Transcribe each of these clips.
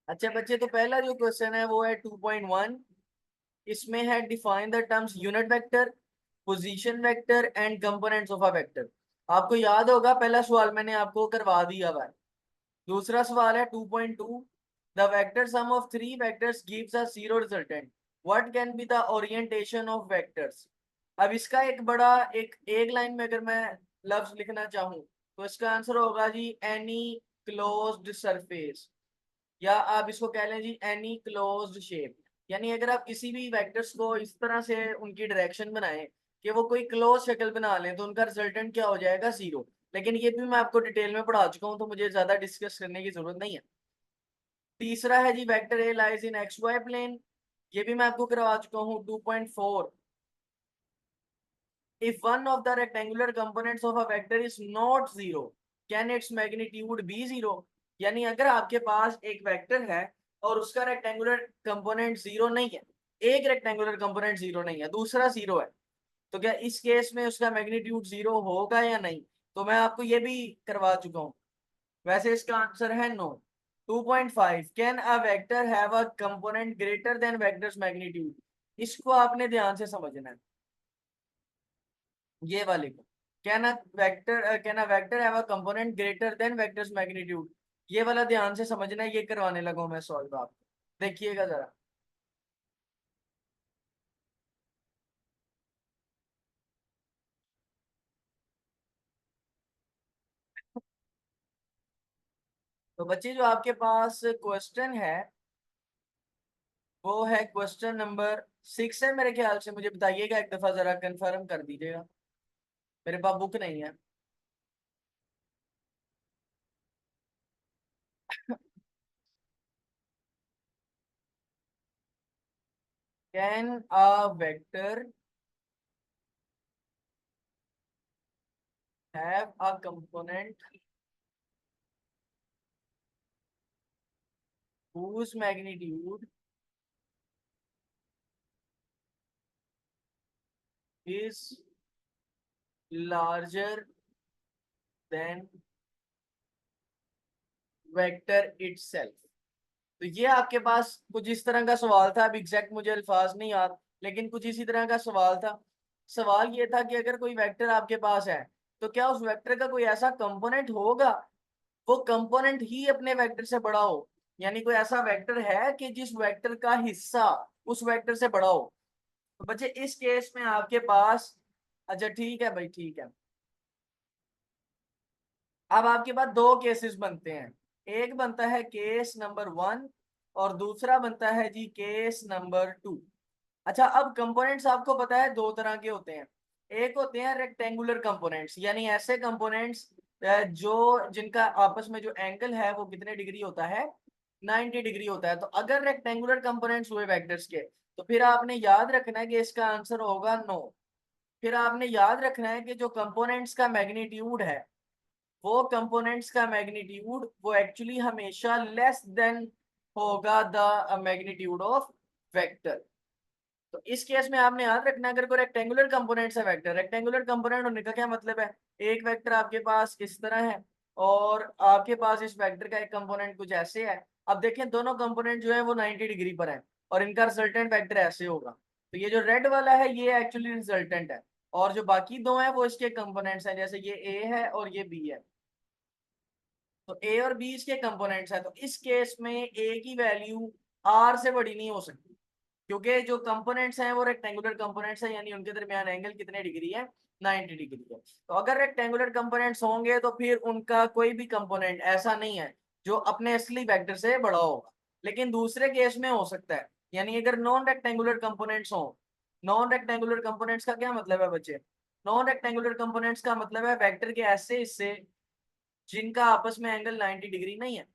अच्छा बच्चे, तो पहला जो क्वेश्चन है वो है 2.1। इसमें है define the terms unit vector, position vector and components of a vector. आपको याद होगा पहला सवाल मैंने आपको करवा दिया हुआ है। दूसरा सवाल है 2.2। The vector sum of three vectors gives a zero resultant, what can be the orientation of vectors. अब इसका एक बड़ा एक लाइन में अगर मैं लफ्ज लिखना चाहूँ तो इसका आंसर होगा जी एनी क्लोज्ड सरफेस, या आप इसको कह लें जी एनी क्लोज्ड शेप। यानी अगर आप किसी भी वेक्टर्स को इस तरह से उनकी डायरेक्शन बनाएं कि वो कोई क्लोज शक्ल बना लें तो उनका रिजल्टेंट क्या हो जाएगा, जीरो। लेकिन ये भी मैं आपको डिटेल में पढ़ा चुका हूँ तो मुझे ज्यादा डिस्कस करने की जरूरत नहीं है। तीसरा है जी vector A lies in X Y plane, ये भी मैं आपको करवा चुका हूँ 2.4। If one of the rectangular components of a vector is not zero, can its magnitude be zero? यानी अगर आपके पास एक वेक्टर है और उसका रेक्टेंगुलर कंपोनेंट जीरो नहीं है, एक रेक्टेंगुलर कंपोनेंट जीरो नहीं है, दूसरा जीरो है, तो क्या इस केस में उसका मैग्नीट्यूड जीरो होगा या नहीं? तो मैं आपको ये भी करवा चुका हूँ। वैसे इसका आंसर है no. 2.5 can a vector have a component greater than vector's magnitude. इसको आपने ध्यान से समझना है, ये वाले को। Can a vector have a component greater than vector's magnitude, ये वाला ध्यान से समझना है, ये करवाने लगा हूं मैं सॉल्व आपको, देखिएगा जरा। तो बच्चे जो आपके पास क्वेश्चन है वो है क्वेश्चन नंबर 6 है मेरे ख्याल से, मुझे बताइएगा एक दफा, जरा कंफर्म कर दीजिएगा, मेरे पास बुक नहीं है। Can a vector have a component whose magnitude is larger than vector itself. तो ये आपके पास कुछ इस तरह का सवाल था, अब एग्जैक्ट मुझे अल्फाज नहीं याद, लेकिन कुछ इसी तरह का सवाल था। सवाल ये था कि अगर कोई वेक्टर आपके पास है तो क्या उस वेक्टर का कोई ऐसा कंपोनेंट होगा, वो कंपोनेंट ही अपने वेक्टर से बड़ा हो। यानी कोई ऐसा वेक्टर है कि जिस वेक्टर का हिस्सा उस वेक्टर से बड़ा हो। तो बच्चे इस केस में आपके पास, अच्छा ठीक है भाई ठीक है, अब आपके पास दो केसेस बनते हैं। एक बनता है केस नंबर 1 और दूसरा बनता है जी केस नंबर 2। अच्छा, अब कंपोनेंट्स आपको पता है दो तरह के होते हैं। एक होते हैं रेक्टेंगुलर कंपोनेंट्स, यानी ऐसे कंपोनेंट्स जो जिनका आपस में जो एंगल है वो कितने डिग्री होता है, 90 डिग्री होता है। तो अगर रेक्टेंगुलर कंपोनेंट्स हुए वेक्टर्स के तो फिर आपने याद रखना है कि इसका आंसर होगा नो। फिर आपने याद रखना है कि जो कंपोनेंट्स का मैग्नीट्यूड है, वो कंपोनेंट्स का मैग्नीट्यूड वो एक्चुअली हमेशा लेस देन होगा द मैग्नीट्यूड ऑफ वेक्टर। तो इस केस में आपने याद रखना है, अगर कोई रेक्टेंगुलर कंपोनेंट्स है वेक्टर, रेक्टेंगुलर कंपोनेंट होने का क्या मतलब है, एक वेक्टर आपके पास इस तरह है और आपके पास इस वेक्टर का एक कंपोनेंट कुछ ऐसे है। अब देखें दोनों कंपोनेंट जो है वो 90 डिग्री पर है और इनका रिजल्टेंट वेक्टर ऐसे होगा। तो ये जो रेड वाला है ये एक्चुअली रिजल्टेंट है, और जो बाकी दो हैं वो इसके कंपोनेंट्स हैं, जैसे ये ए है और ये बी है। तो ए और बी इसके कंपोनेंट्स है, तो इस केस में ए की वैल्यू आर से बड़ी नहीं हो सकती, क्योंकि जो कंपोनेंट्स हैं वो रेक्टेंगुलर कंपोनेंट्स हैं, यानी उनके दरमियान एंगल कितने डिग्री है, 90 डिग्री है। तो अगर रेक्टेंगुलर कंपोनेंट्स होंगे तो फिर उनका कोई भी कंपोनेंट ऐसा नहीं है जो अपने असली वेक्टर से बड़ा होगा। लेकिन दूसरे केस में हो सकता है, यानी अगर नॉन रेक्टेंगुलर कंपोनेंट्स हो। नॉन रेक्टेंगुलर कंपोनेंट्स का क्या मतलब है बच्चे? नॉन रेक्टेंगुलर कंपोनेंट्स का मतलब है वेक्टर के ऐसे हिस्से जिनका आपस में एंगल 90 डिग्री नहीं है।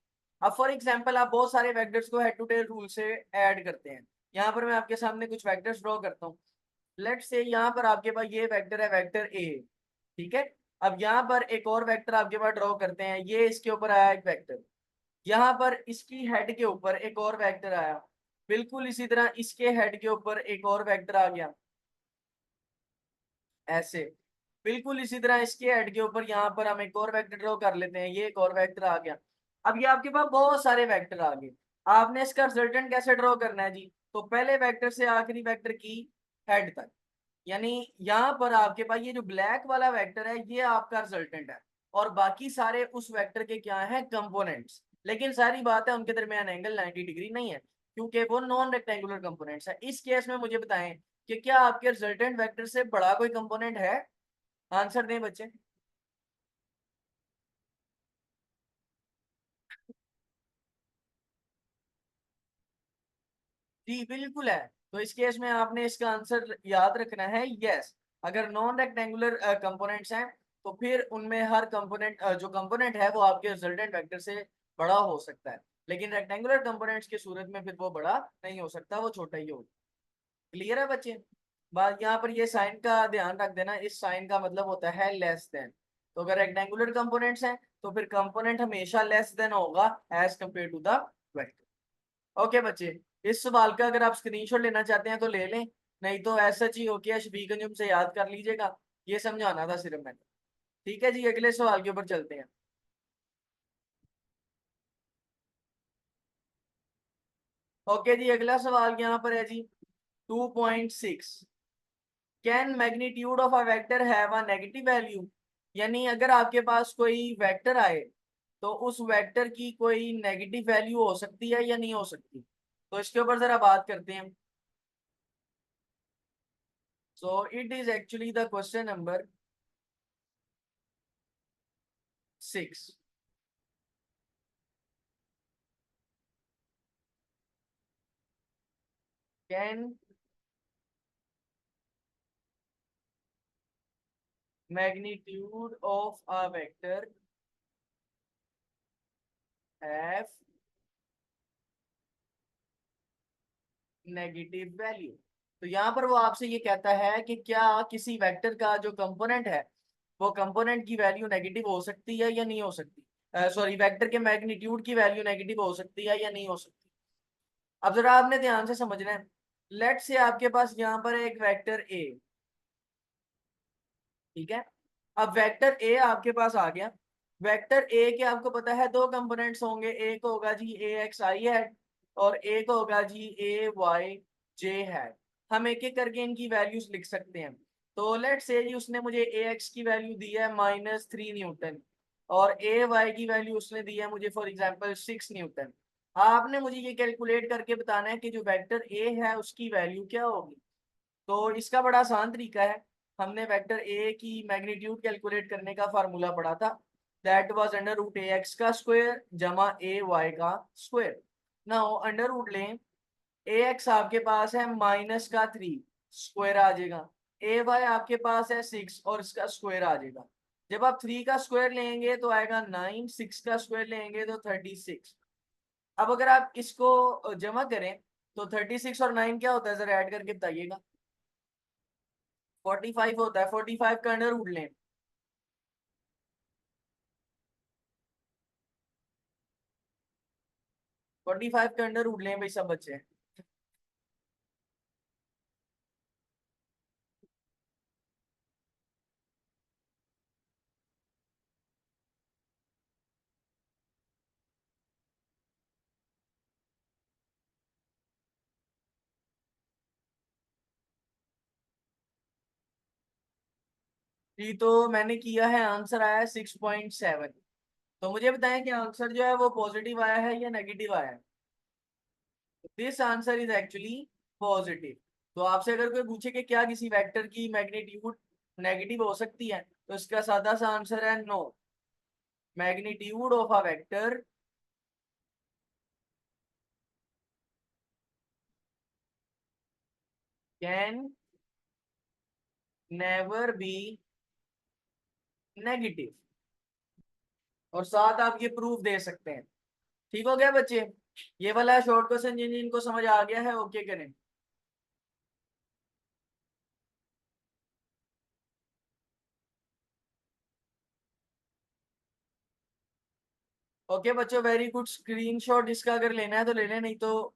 अब फॉर एग्जांपल आप बहुत सारे वेक्टर्स को हेड टू टेल रूल से ऐड करते हैं। यहाँ पर मैं आपके सामने कुछ वेक्टर्स ड्रॉ करता हूँ। लेट्स से यहाँ पर आपके पास ये वेक्टर है, वेक्टर ए, ठीक है। अब यहाँ पर एक और वेक्टर आपके पास ड्रॉ करते हैं, ये इसके ऊपर आया एक वेक्टर। यहाँ पर इसकी हेड के ऊपर एक और वेक्टर आया, बिल्कुल इसी तरह इसके हेड के ऊपर एक और वेक्टर आ गया, ऐसे। बिल्कुल इसी तरह इसके हेड के ऊपर यहाँ पर हम एक और वेक्टर ड्रॉ कर लेते हैं, ये एक और वेक्टर आ गया। अब ये आपके पास बहुत सारे वेक्टर आ गए। आपने इसका रिजल्टेंट कैसे ड्रॉ करना है जी? तो पहले वेक्टर से आखिरी वेक्टर की हेड तक, यानी यहाँ पर आपके पास ये जो ब्लैक वाला वेक्टर है ये आपका रिजल्टेंट है, और बाकी सारे उस वेक्टर के क्या हैं, कंपोनेंट्स। लेकिन सारी बात है उनके दरमियान एंगल 90 डिग्री नहीं है, क्योंकि वो नॉन रेक्टेंगुलर कंपोनेंट्स है। इस केस में मुझे बताएं कि क्या आपके रिजल्टेंट वेक्टर से बड़ा कोई कंपोनेंट है? आंसर दें बच्चे। जी बिल्कुल है। तो इस केस में आपने इसका आंसर याद रखना है यस। अगर नॉन रेक्टेंगुलर कंपोनेंट्स हैं तो फिर उनमें हर कंपोनेंट जो कंपोनेंट है वो आपके रिजल्टेंट वेक्टर से बड़ा हो सकता है, लेकिन रेक्टेंगुलर कंपोनेंट्स की सूरत में फिर वो बड़ा नहीं हो सकता, वो छोटा ही होगा। क्लियर है बच्चे? बात यहाँ पर ये साइन का ध्यान रख देना, इस साइन का मतलब होता है लेस देन। तो अगर रेक्टेंगुलर कंपोनेंट्स हैं तो फिर कंपोनेंट हमेशा लेस देन होगा as compare to the vector. Okay बच्चे, इस सवाल का अगर आप स्क्रीनशॉट लेना चाहते हैं तो ले लें, नहीं तो ऐसा ही होके शफीक अंजुम से याद कर लीजिएगा। ये समझाना था सिर्फ मैंने। ठीक है जी, अगले सवाल के ऊपर चलते हैं। ओके जी, अगला सवाल यहाँ पर है जी 2.6। Can magnitude of a vector have a negative value? यानी अगर आपके पास कोई वेक्टर आए तो उस वेक्टर की कोई नेगेटिव वैल्यू हो सकती है या नहीं हो सकती? तो इसके ऊपर जरा बात करते हैं। So it is actually the question number 6। Can magnitude of a vector have negative value? तो यहाँ पर वो आपसे ये कहता है कि क्या किसी वेक्टर का जो कंपोनेंट है वो कंपोनेंट की वैल्यू नेगेटिव हो सकती है या नहीं हो सकती, सॉरी वेक्टर के मैग्नीट्यूड की वैल्यू नेगेटिव हो सकती है या नहीं हो सकती। अब जरा आपने ध्यान से समझना है। लेट से आपके पास यहाँ पर एक वेक्टर ए, ठीक है। अब वेक्टर ए आपके पास आ गया। वेक्टर ए के आपको पता है दो कंपोनेंट्स होंगे, एक होगा जी ए एक्स आई हैड और एक होगा जी ए वाई जे हैड। हम एक एक करके इनकी वैल्यूज लिख सकते हैं। तो लेट से जी उसने मुझे ए एक्स की वैल्यू दी है -3 न्यूटन, और ए वाई की वैल्यू उसने दी है मुझे फॉर एग्जांपल 6 न्यूटन। आपने मुझे ये कैलकुलेट करके बताना है कि जो वेक्टर ए है उसकी वैल्यू क्या होगी। तो इसका बड़ा आसान तरीका है। हमने वेक्टर ए की मैग्नीट्यूड कैलकुलेट करने का फार्मूला पढ़ा था, that was under root A X का स्क्वायर जमा ए वाई का स्क्वायर। नाउ अंडर रूट लें, ए एक्स आपके पास है -3, स्क्वायर आ जाएगा। ए वाई आपके पास है 6 और इसका स्क्वायर आ जाएगा। जब आप 3 का स्क्वायर लेंगे तो आएगा 9, 6 का स्क्वायर लेंगे तो 36। अब अगर आप इसको जमा करें तो 36 और 9 क्या होता है, जरा ऐड करके बताइएगा। 45 होता है, 45 का अंडर रूट लें। 45 का अंडर रूट लें भाई सब बच्चे। जी तो मैंने किया है, आंसर आया है 6.7। तो मुझे बताएं कि आंसर जो है वो पॉजिटिव आया है या नेगेटिव आया है? This answer is actually positive. तो आपसे अगर कोई पूछे कि क्या किसी वेक्टर की मैग्नीट्यूड नेगेटिव हो सकती है तो इसका सादा सा आंसर है no. Magnitude of a vector can never be negative, और साथ आप ये प्रूफ दे सकते हैं। ठीक हो गया बच्चे? ये वाला शॉर्ट क्वेश्चन जिन जिनको समझ आ गया है ओके करें। ओके बच्चों, वेरी गुड। स्क्रीनशॉट इसका अगर लेना है तो ले लें, नहीं तो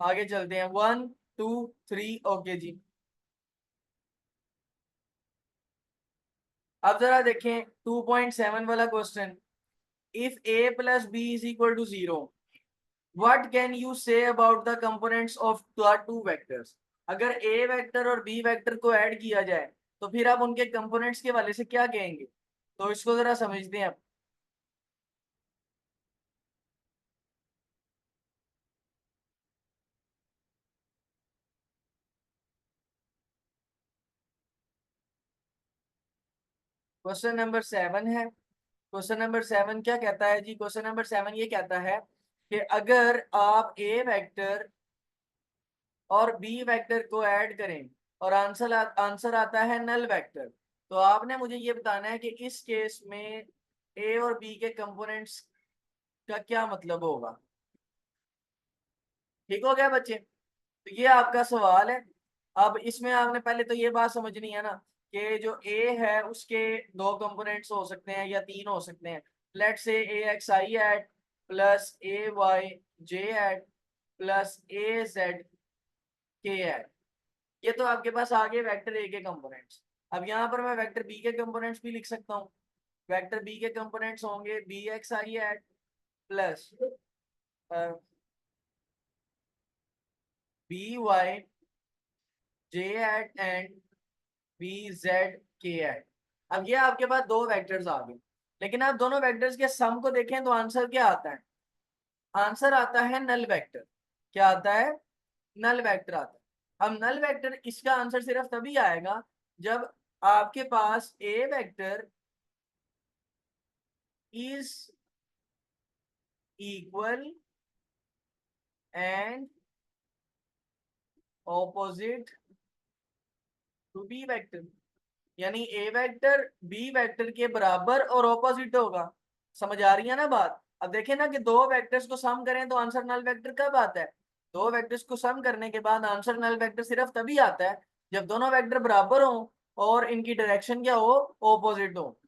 आगे चलते हैं। 1 2 3 ओके जी। अब जरा देखें 2.7 वाला question. If a plus B is equal to 0, what can you say about the components of the two vectors. अगर ए वेक्टर और बी वेक्टर को ऐड किया जाए तो फिर आप उनके कंपोनेंट्स के वाले से क्या कहेंगे, तो इसको जरा समझते हैं आप। क्वेश्चन नंबर 7 है। क्वेश्चन नंबर 7 क्या कहता है जी, क्वेश्चन नंबर 7 ये कहता है कि अगर आप ए वेक्टर और बी वेक्टर को ऐड करें और आंसर आता है नल वेक्टर, तो आपने मुझे ये बताना है कि इस केस में ए और बी के कंपोनेंट्स का क्या मतलब होगा। ठीक हो गया बच्चे, तो ये आपका सवाल है। अब इसमें आपने पहले तो ये बात समझनी है ना कि जो ए है उसके दो कंपोनेंट्स हो सकते हैं या तीन हो सकते हैं। लेट से ए x I hat plus A Y J eight plus A Z K eight. ये तो आपके पास आ गए वेक्टर ए के कंपोनेंट्स। अब यहाँ पर मैं वेक्टर बी के कंपोनेंट्स भी लिख सकता हूँ। वेक्टर बी के कंपोनेंट्स होंगे B X I hat plus B Y J hat and B Z K hat. अब ये आपके पास दो वेक्टर्स आ गए, लेकिन आप दोनों वेक्टर्स के सम को देखें तो आंसर क्या आता है, आंसर आता है नल वेक्टर। क्या आता है, नल वेक्टर आता है। अब नल वेक्टर इसका आंसर सिर्फ तभी आएगा जब आपके पास A vector is equal and opposite to B vector. यानी ए वेक्टर बी वेक्टर के बराबर और ऑपोजिट होगा। समझ आ रही है ना बात। अब देखें ना कि दो वेक्टर्स को सम करें तो आंसर नल वेक्टर कब आता है, दो वेक्टर्स को सम करने के बाद आंसर नल वेक्टर सिर्फ तभी आता है जब दोनों वेक्टर बराबर हो और इनकी डायरेक्शन क्या हो, ऑपोजिट हो।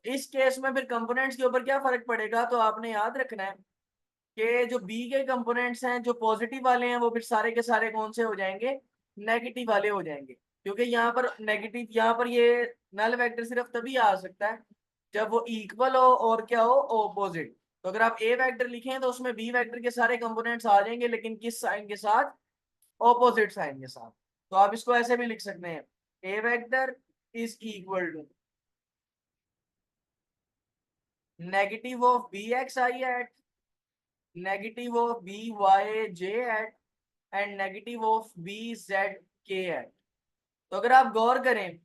इस केस में फिर कंपोनेंट्स के ऊपर क्या फर्क पड़ेगा, तो आपने याद रखना है कि जो बी के कंपोनेंट्स हैं जो पॉजिटिव वाले हैं वो फिर सारे के सारे कौन से हो जाएंगे, नेगेटिव वाले हो जाएंगे। क्योंकि यहाँ पर नेगेटिव, यहाँ पर ये नल वेक्टर सिर्फ तभी आ सकता है जब वो इक्वल हो और क्या हो, ऑपोजिट। तो अगर आप ए वेक्टर लिखें तो उसमें बी वेक्टर के सारे कंपोनेंट्स आ जाएंगे, लेकिन किस साइन के साथ, ऑपोजिट साइन के साथ। तो आप इसको ऐसे भी लिख सकते हैं, A vector is equal to negative of B X I hat, negative of B Y J hat and negative of B Z K hat. तो अगर आप गौर करें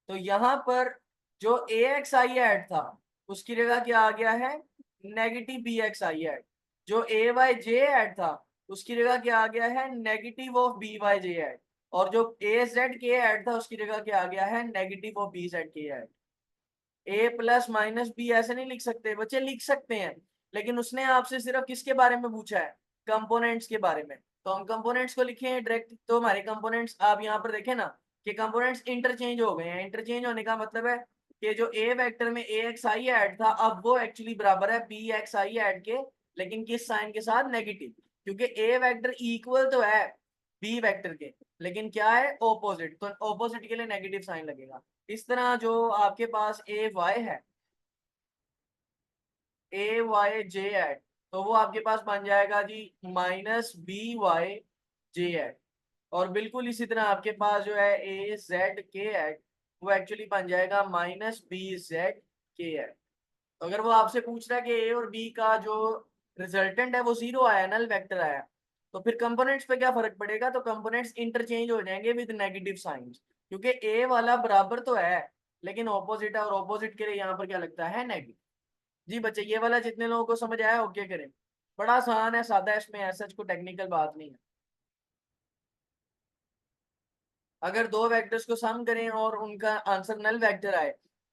तो यहां पर जो ए एक्स आई एट था उसकी जगह क्या आ गया है, negative B X I eight. जो ए वाई जे एट था उसकी जगह क्या आ गया है, negative of B Y J hat. और जो ए जेड के एट था उसकी जगह क्या आ गया है, negative of B Z K eight. A plus minus B ऐसे नहीं लिख सकते बच्चे, लिख सकते हैं, लेकिन उसने आपसे सिर्फ किसके बारे में पूछा है, कंपोनेंट्स के बारे में। तो हम कंपोनेंट्स को लिखे हैं डायरेक्ट, तो हमारे कंपोनेंट्स आप यहाँ पर देखें ना कि कंपोनेंट्स इंटरचेंज हो गए हैं। इंटरचेंज होने का मतलब है कि जो ए वेक्टर में ए एक्स आई ऐड था अब वो एक्चुअली बराबर है बी एक्स आई ऐड के, लेकिन किस साइन के साथ, नेगेटिव। क्योंकि ए वेक्टर इक्वल तो है बी वेक्टर के, लेकिन क्या है, ऑपोजिट, तो ऑपोजिट के लिए नेगेटिव साइन लगेगा। इस तरह जो आपके पास ए वाई है, ए वाई जे एट, तो वो आपके पास बन जाएगा जी minus B Y J hat. और बिल्कुल इसी तरह आपके पास जो है ए जेड के एट, वो एक्चुअली बन जाएगा minus B Z K hat. तो अगर वो आपसे पूछ रहा है कि ए और बी का जो रिजल्टेंट है वो जीरो आया, नल वेक्टर आया, तो फिर कंपोनेंट्स पे क्या फर्क पड़ेगा, तो कंपोनेंट्स इंटरचेंज हो जाएंगे विद नेगेटिव साइंस। क्योंकि ए वाला बराबर तो है लेकिन ऑपोजिट है, और ऑपोजिट के लिए यहाँ पर क्या लगता है, नेगेटिव। जी बच्चे, ये वाला जितने लोगों को समझ आया ओके करें। बड़ा आसान है, सादा है, इसमें ऐसा कुछ टेक्निकल बात नहीं है। अगर दो वेक्टर्स को सम करें और उनका आंसर नल वेक्टर आए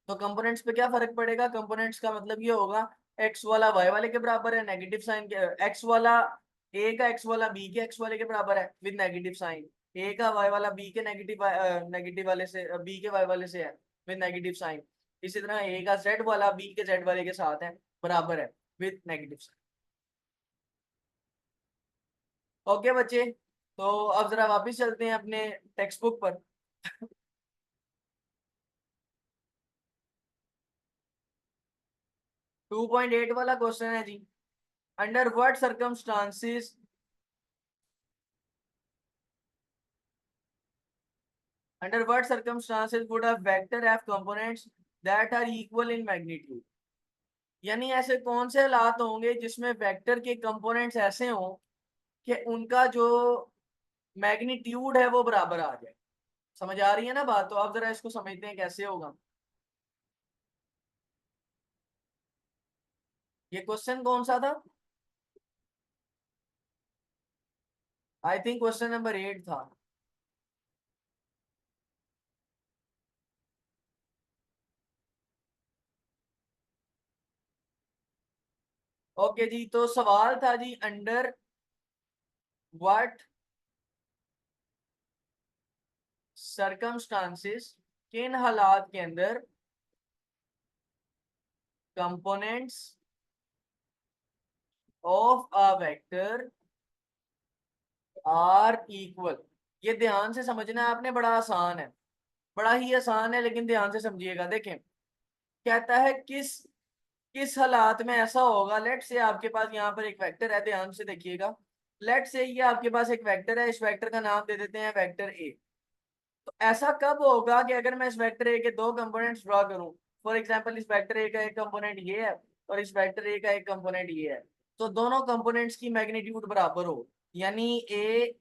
तो कंपोनेंट्स पे क्या फर्क पड़ेगा, कंपोनेंट्स का मतलब ये होगा एक्स वाला वाई वाले के बराबर है नेगेटिव साइन के, एक्स वाला ए का एक्स वाला बी के एक्स वाले के बराबर है विद नेगेटिव साइन, ए का वाई वाला बी के नेगेटिव नेगेटिव वाले से, बी के वाई वाले से है विद नेगेटिव साइन। इसी तरह ए का जेड वाला बी के जेड वाले के साथ है, बराबर है विद नेगेटिव साइन। ओके बच्चे, तो अब जरा वापस चलते हैं अपने टेक्स्ट बुक पर। 2.8 वाला क्वेश्चन है जी। Under what circumstances under what circumstances would a vector have components that are equal in magnitude? यानी ऐसे कौन से हालात होंगे जिसमें वेक्टर के कंपोनेंट्स ऐसे हों कि उनका जो मैग्नीट्यूड है वो बराबर आ जाए। समझ आ रही है ना बात? तो आप जरा इसको समझते हैं कैसे होगा। ये क्वेश्चन कौन सा था? आई थिंक क्वेश्चन नंबर 8 था। ओके जी, तो सवाल था जी, अंडर व्हाट सरकमस्टांसिस, किन हालात के अंदर components of a vector are equal. ये ध्यान से समझना है आपने, बड़ा आसान है, बड़ा ही आसान है, लेकिन ध्यान से समझिएगा। देखें, कहता है किस किस हालात में ऐसा होगा। लेट से आपके पास यहाँ पर एक वेक्टर है, ध्यान से देखिएगा। लेट से ये आपके पास एक वेक्टर है, इस वेक्टर का नाम दे देते हैं वेक्टर ए। तो ऐसा कब होगा कि अगर मैं इस वेक्टर ए के दो कंपोनेंट्स ड्रॉ करूं, फॉर एग्जांपल इस वेक्टर ए का एक कंपोनेंट ये है और इस वेक्टर ए का एक कंपोनेंट ये है, तो दोनों कंपोनेंट्स की मैग्नीट्यूड बराबर हो, यानी ए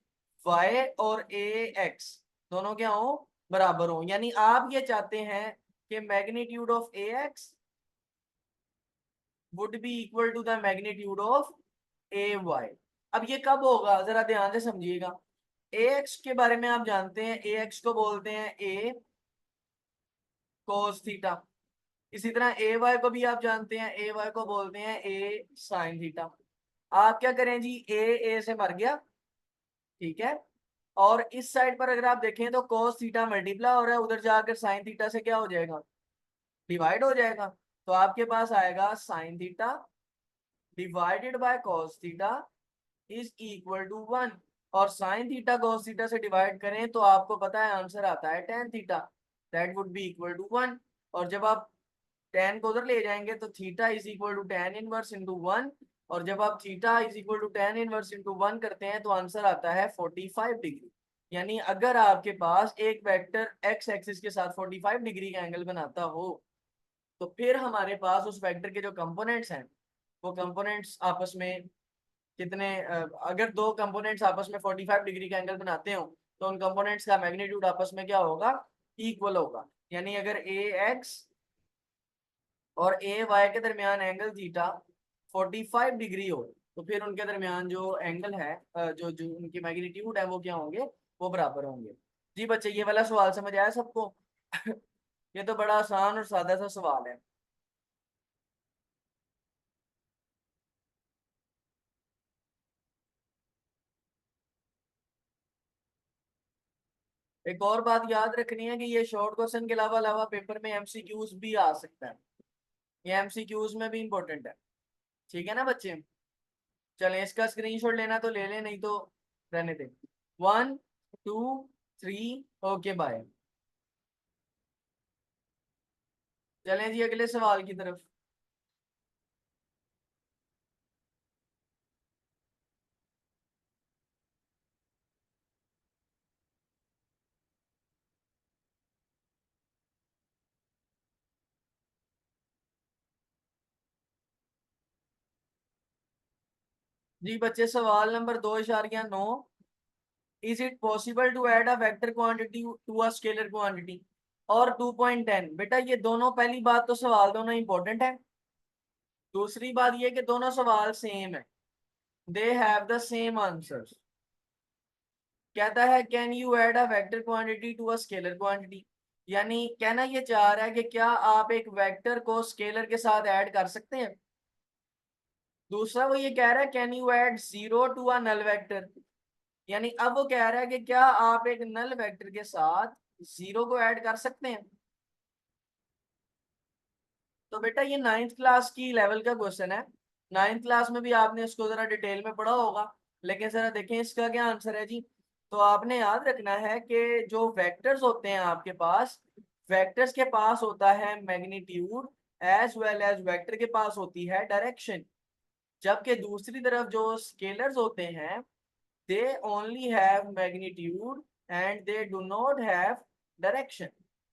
वाई और ए एक्स दोनों क्या हो, बराबर हो। यानी आप ये चाहते हैं कि magnitude of A X would be equal to the magnitude of A Y. अब ये कब होगा जरा ध्यान से समझिएगा। ए एक्स के बारे में आप जानते हैं, ए एक्स को बोलते हैं ए कोस थीटा। इसी तरह ए वाई को भी आप जानते हैं, ए वाई को बोलते हैं ए साइन थीटा। आप क्या करें जी, ए से मर गया, ठीक है। और इस साइड पर अगर आप देखें तो कोस थीटा मल्टीप्लाई हो रहा है, उधर जाकर साइन थीटा से क्या हो जाएगा, डिवाइड हो जाएगा। तो आपके पास आएगा sine theta divided by cos theta is equal to 1। और साइन थीटा कॉस थीटा से डिवाइड करें तो आपको पता है आंसर आता है tan theta, that would be equal to 1। और जब आप टेन को उधर ले जाएंगे तो theta is equal to tan inverse into 1। और जब आप theta is equal to tan inverse into 1 करते हैं तो आंसर आता है 45 डिग्री। यानी अगर आपके पास एक वेक्टर एक्स एक्सिस के साथ 45 डिग्री का एंगल बनाता हो, तो फिर हमारे पास उस वेक्टर के जो कंपोनेंट्स हैं, वो कंपोनेंट्स आपस में कितने, अगर दो कंपोनेंट्स आपस में 45 डिग्री का एंगल बनाते हो तो उन कंपोनेंट्स का मैग्नीट्यूड आपस में क्या होगा, इक्वल होगा। यानी अगर ए एक्स और ए वाई के दरमियान एंगल थीटा 45 डिग्री हो, तो फिर उनके दरमियान जो एंगल है, जो जो उनकी मैग्नीट्यूड है वो क्या होंगे, वो बराबर होंगे। जी बच्चे, ये वाला सवाल समझ आया सबको? ये तो बड़ा आसान और सादा सा सवाल है। एक और बात याद रखनी है कि ये शॉर्ट क्वेश्चन के अलावा अलावा पेपर में एमसीक्यूज भी आ सकता है, ये एमसीक्यूज में भी इंपॉर्टेंट है। ठीक है ना बच्चे? चलें, इसका स्क्रीनशॉट लेना तो ले लें, नहीं तो रहने दें। 1 2 3, ओके बाय। चलें जी अगले सवाल की तरफ। जी बच्चे, सवाल नंबर 2.9, is it possible to add a vector quantity to a scalar quantity? और 2.10, बेटा ये दोनों, पहली बात तो सवाल दोनों इंपॉर्टेंट है। दूसरी बात ये कि दोनों सवाल सेम है, they have the same answers. कहता है can you add a vector quantity to a scalar quantity, यानी कहना ये चाह रहा है कि क्या आप एक वेक्टर को स्केलर के साथ ऐड कर सकते हैं। दूसरा वो ये कह रहा है can you add zero to a null vector, यानी अब वो कह रहा है कि क्या आप एक नल वेक्टर के साथ जीरो को ऐड कर सकते हैं। तो बेटा ये नाइन्थ क्लास की लेवल का क्वेश्चन है, नाइन्थ क्लास में भी आपने इसको जरा डिटेल में पढ़ा होगा। लेकिन जरा देखें इसका क्या आंसर है जी। तो आपने याद रखना है कि जो वेक्टर्स होते हैं आपके पास, वेक्टर्स के पास होता है magnitude as well as vector के पास होती है डायरेक्शन। जबकि दूसरी तरफ जो स्केलर्स होते हैं, they only have magnitude and they do not have direction,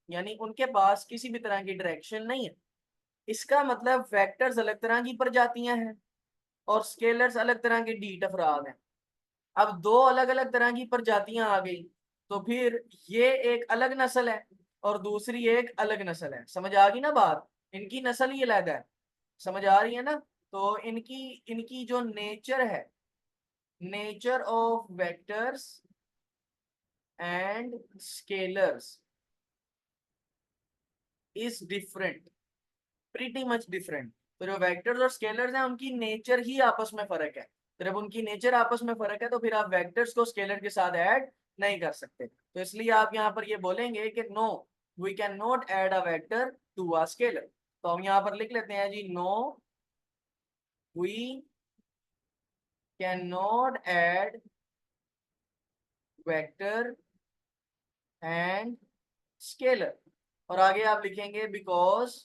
यानी उनके पास किसी भी तरह की डायरेक्शन नहीं है। इसका मतलब वेक्टर्स अलग तरह की प्रजातियां हैं और स्केलर्स अलग तरह के डी अफराद हैं। अब दो अलग अलग तरह की प्रजातियां आ गई, तो फिर ये एक अलग नस्ल है और दूसरी एक अलग नस्ल है। समझ आ गई ना बात? इनकी नस्ल ही अलग है। समझ आ रही है ना? तो इनकी इनकी जो नेचर है, nature of vectors and scalars is different, pretty much different. तो जो वेक्टर्स और स्केलर्स हैं उनकी नेचर ही आपस में फर्क है। तो जब उनकी नेचर आपस में फर्क है तो फिर आप वेक्टर्स को स्केलर के साथ ऐड नहीं कर सकते। तो इसलिए आप यहाँ पर ये बोलेंगे कि no, we can not add a vector to a scalar. तो हम यहाँ पर लिख लेते हैं जी, no we can not add vector and scalar. और आगे आप लिखेंगे because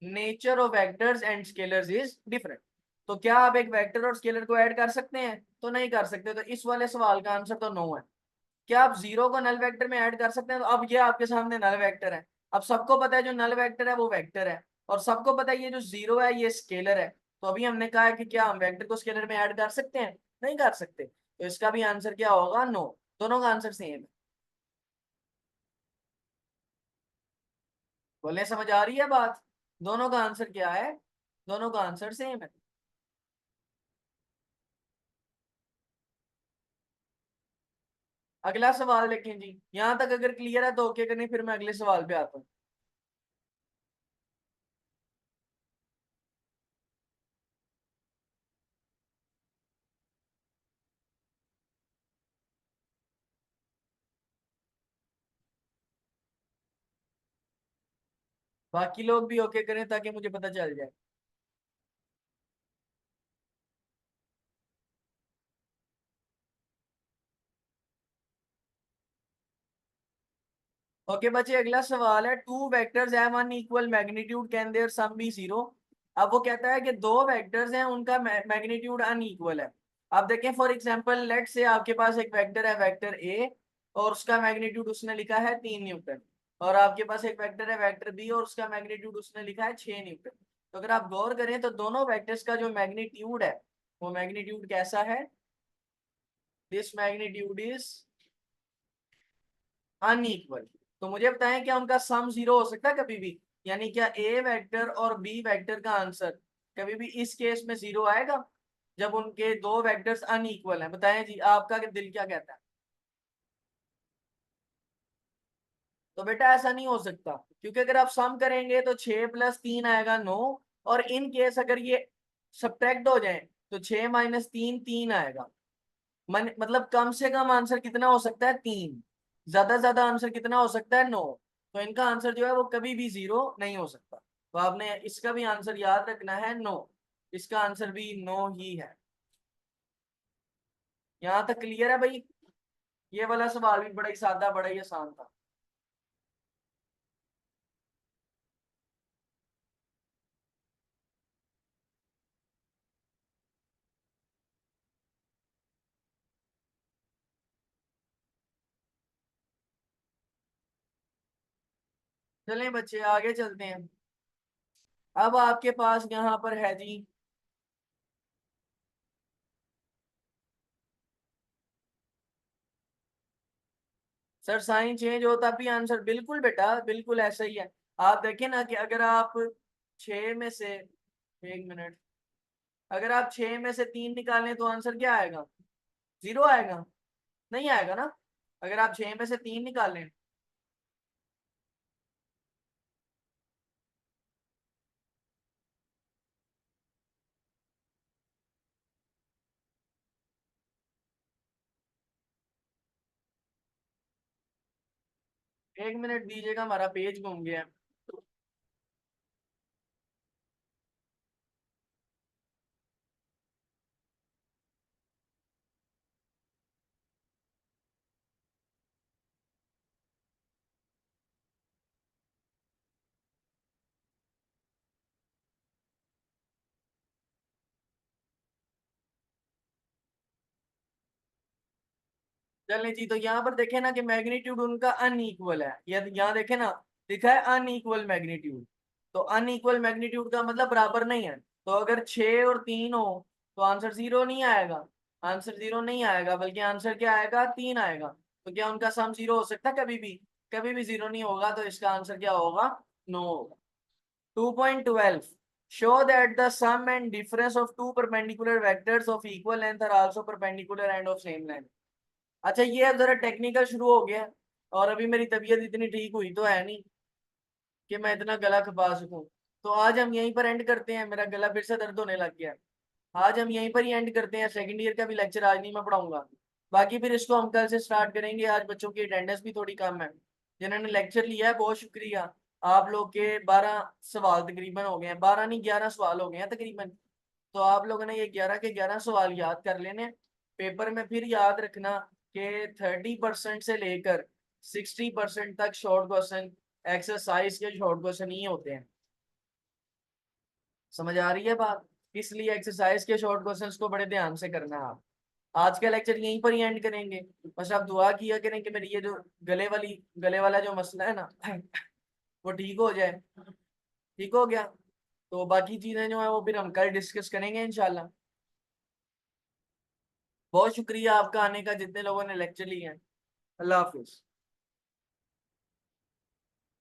nature of vectors and scalars is different. तो क्या आप एक वेक्टर और स्केलर को ऐड कर सकते हैं? तो नहीं कर सकते। तो इस वाले सवाल का आंसर तो नो है। क्या आप जीरो को नल वेक्टर में ऐड कर सकते हैं? तो अब ये आपके सामने नल वेक्टर है। अब सबको पता है जो नल वेक्टर है वो वेक्टर है, और सबको पता है ये जो जीरो है ये स्केलर है। तो अभी हमने कहा है कि क्या हम वेक्टर को स्केलर में ऐड कर सकते हैं? नहीं कर सकते। तो इसका भी आंसर क्या होगा? नो। दोनों का आंसर सेम है। बोले समझ आ रही है बात? दोनों का आंसर क्या है? दोनों का आंसर सेम है। अगला सवाल देखें जी। यहां तक अगर क्लियर है तो ओके करनी, फिर मैं अगले सवाल पे आता हूँ। बाकी लोग भी ओके करें ताकि मुझे पता चल जाए। ओके बच्चे, अगला सवाल है, two vectors have unequal magnitude, can their sum be zero. अब वो कहता है कि दो वेक्टर्स हैं, उनका मैग्नीट्यूड अनइक्वल है। अब देखें, फॉर एग्जांपल लेट से आपके पास एक वेक्टर है, वेक्टर ए, और उसका मैग्नीट्यूड उसने लिखा है 3 न्यूटन। और आपके पास एक वेक्टर है, वेक्टर बी, और उसका मैग्नीट्यूड उसने लिखा है 6 न्यूटन। तो अगर आप गौर करें तो दोनों वेक्टर्स का जो मैग्नीट्यूड है, वो मैग्नीट्यूड कैसा है? This magnitude is unequal. तो मुझे बताएं, क्या उनका सम जीरो हो सकता है कभी भी? यानी क्या ए वेक्टर और बी वेक्टर का आंसर कभी भी इस केस में जीरो आएगा जब उनके दो वेक्टर्स अनइक्वल हैं? बताएं जी, आपका दिल क्या कहता है? तो बेटा ऐसा नहीं हो सकता, क्योंकि अगर आप सम करेंगे तो 6 + 3 आएगा 9। और इन केस अगर ये सब्ट्रैक्ट हो जाए तो 6 - 3 3 आएगा। मतलब कम से कम आंसर कितना हो सकता है? 3। ज्यादा आंसर कितना हो सकता है? 9। तो इनका आंसर जो है वो कभी भी जीरो नहीं हो सकता। तो आपने इसका भी आंसर याद रखना है, नो। इसका आंसर भी नो ही है। यहां तक क्लियर है भाई? ये वाला सवाल भी बड़ा ही सादा, बड़ा ही आसान था। चलें बच्चे, आगे चलते हैं। अब आपके पास यहाँ पर है जी, सर साइन चेंज होता भी आंसर, बिल्कुल बेटा बिल्कुल ऐसा ही है। आप देखें ना कि अगर आप 6 में से, 1 मिनट, अगर आप 6 में से 3 निकालें तो आंसर क्या आएगा? जीरो आएगा? नहीं आएगा ना। अगर आप 6 में से 3 निकालें, 1 मिनट दीजिएगा, हमारा पेज घूम गया। चलें जी, तो यहाँ पर देखें ना कि मैग्नीट्यूड उनका अनइक्वल है, ये यहाँ देखें ना, लिखा है अनइक्वल मैग्नीट्यूड। तो अनइक्वल मैग्नीट्यूड का मतलब बराबर नहीं है। तो अगर 6 और 3 हो तो आंसर 0 नहीं आएगा, आंसर 0 नहीं आएगा, बल्कि आंसर क्या आएगा, 3 आएगा। तो क्या उनका सम 0 हो सकता है? कभी भी, कभी भी 0 नहीं होगा। तो इसका आंसर क्या होगा, नो होगा। 2.12 show that the sum and difference of two perpendicular vectors of equal length are also perpendicular and of same length। अच्छा, ये अब जरा टेक्निकल शुरू हो गया, और अभी मेरी तबीयत इतनी ठीक हुई तो है नहीं कि मैं इतना गला खपा सकूं। तो आज हम यहीं पर एंड करते हैं, मेरा गला फिर से दर्द होने लग गया। आज हम यहीं पर ही एंड करते हैं, सेकंड ईयर का भी लेक्चर आज नहीं मैं पढ़ाऊंगा। बाकी फिर इसको हम कल से स्टार्ट करेंगे। आज बच्चों की अटेंडेंस भी थोड़ी कम है, जिन्होंने लेक्चर लिया है बहुत शुक्रिया। आप लोग के 12 सवाल तकरीबन हो गए हैं, 12 नहीं 11 सवाल हो गए हैं तकरीबन। तो आप लोगों ने ये 11 के 11 सवाल याद कर लेने। पेपर में फिर याद रखना कि 30% से लेकर 60% तक शॉर्ट क्वेश्चन, एक्सरसाइज के शॉर्ट क्वेश्चन ही होते हैं। समझ आ रही है बात? इसलिए एक्सरसाइज के शॉर्ट क्वेश्चंस को बड़े ध्यान से करना है आप। आज का लेक्चर यहीं पर ही एंड करेंगे। बस आप दुआ किया करें कि मेरी ये जो गले वाला जो मसला है ना वो ठीक हो जाए। ठीक हो गया? तो बाकी चीजें जो है वो फिर हम कल डिस्कस करेंगे इंशाल्लाह। बहुत शुक्रिया आपका आने का, जितने लोगों ने लेक्चर लिए हैं। अल्लाह हाफिज।